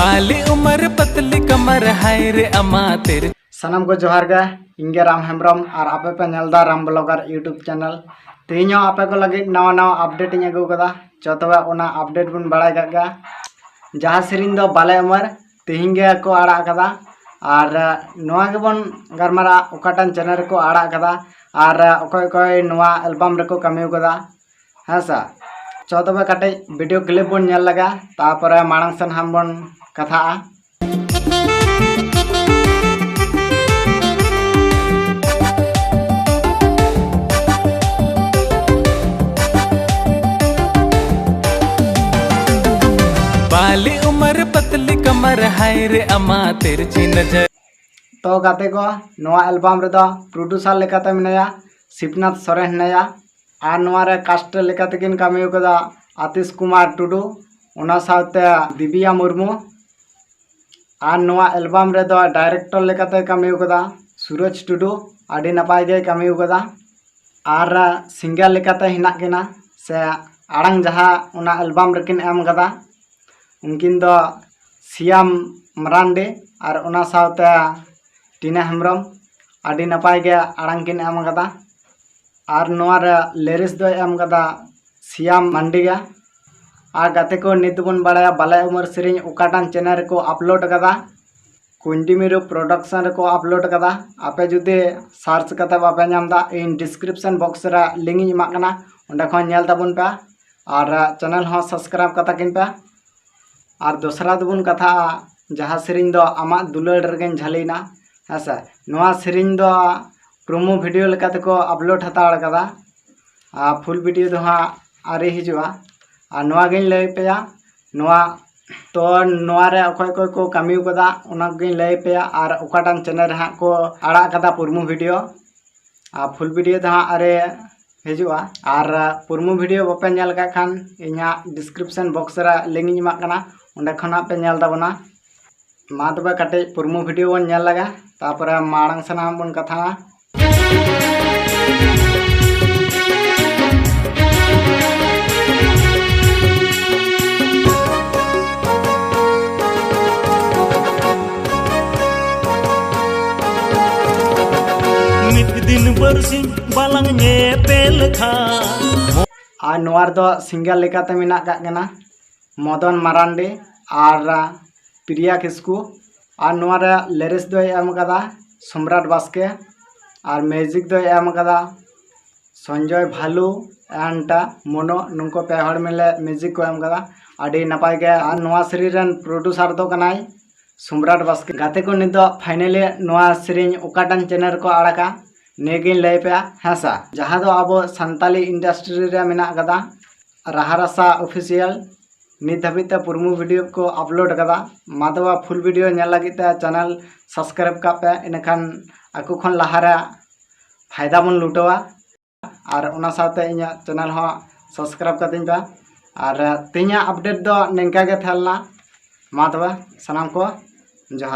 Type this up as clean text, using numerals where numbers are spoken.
बाली उम्र पतली कमर हाय रे अमा तेरे सनम को जोहार गा इंगे राम हेम्ब्रम और आपे पे नेलदा राम ब्लॉगर यूट्यूब चैनल तेनो आपे को लगे नवा नवा अपडेट इन अगू कदा चतवा ओना अपडेट बन बड़ा गा जहाँ सेरिन दो बाले उमर तेहिंगे को आड़ा कदा और नवा गेबन गरमारा ओकाटन चैनल को आड़ा कदा और ओकोय कोय नवा एल्बम रेको कमी कदा हाँ चौदह कटे वीडियो क्लिप बन नेल लगा तापर मांग सन हम बन कथा बाली उम्र पतली कमर हाय रे अमा तिरछी नजर तो गाते को नवा एल्बम रे प्रोड्यूसर लेकाते मिनाया शिवनाथ सोरेन नया और नवा रे कास्ट लेकाते किन कमी कदा आतिश कुमार टुडू ओना साथे दिव्या मुर्मू और नवा एल्बम रे डायरेक्टर लेकाते कमी कदा सूरज टुडू आडी नपाय गे कमी कदा और सिंगर लेकाते हिना किना से आड़ांग जहाँ ओना एल्बम रेकिन एम कदा उनकिन दो सियाम मरांडे और ओना साथे टीना हेम्ब्रम आडी नपाय गे आड़ांग किन एम कदा और नवा रे लिरिक्स दो एम कदा सियाम मांडिगा और गाते को नित बन बड़ा बाले उमर सेरिंग ओकाटान चैनल को अपलोड कदा कुंडीमिरु प्रोडक्शन को अपलोड कदा आपे जुदे सर्च कता बापे नामदा इन डिस्क्रिप्शन बॉक्स रे लिंक इन एमा कना ओंडे खन नेल ताबुन पे और चैनल हो सब्सक्राइब कता किन पे और दूसरा दुबुन कथा जहाँ सेरिंग दो आमा दुलड़ रेगेन झलीना हसा नवा सेरिंग दो प्रोमो वीडियो लेकाते को अपलोड हताड़ कदा फुल वीडियो दो हाँ आरे हिजुआ और नवा गिन लय पेया नवा तो नवा रे अखय कोय को कमी कदा ओना गिन लय पेया और ओकाटान चैनल रे को आड़ा कदा प्रोमो वीडियो फुल वीडियो दो हाँ आरे हिजुआ और प्रोमो वीडियो बापे नेल का खान इना डिस्क्रिप्शन बॉक्स रे लिंक इन एमा कना ओंडे खना पे नेल ताबना मा तबे कटे प्रोमो वीडियो बन नेल लगा तापर माड़ांग सनाम बन कथा दिन बरसिंग बालांग ने पेल खा और नवार दो सिंगर लेकाते मिना का गना मदन मारांडे और प्रिया किस्कू और नवार लिरिक्स दो एम कदा सम्राट बास्के और म्यूजिक दो एम कदा संजय भालू एंड मोनो नुको पे हड़ मिले म्यूजिक को एम कदा आडी नपाय गे और नवा सीरी रन प्रोड्यूसर दो कनाय सम्राट बास्के गाते को निद फाइनली नवा सीरीज ओकाटान चैनल को आड़ाका नेगिन लय पे हेसा जहाँ दो अब संताली इंडस्ट्री रे मेना कदा राहारासा ऑफिशियल नित धाबिते प्रोमो वीडियो को अपलोड कदा मादवा फुल वीडियो नेल लगित चैनल सब्सक्राइब का पे इनखान आकु खन लहारा फायदा बन लुटवा और ओना साथे इኛ चैनल हो सब्सक्राइब कतिन पे और तेኛ अपडेट दो नेंका गे थलना मादवा सनाम को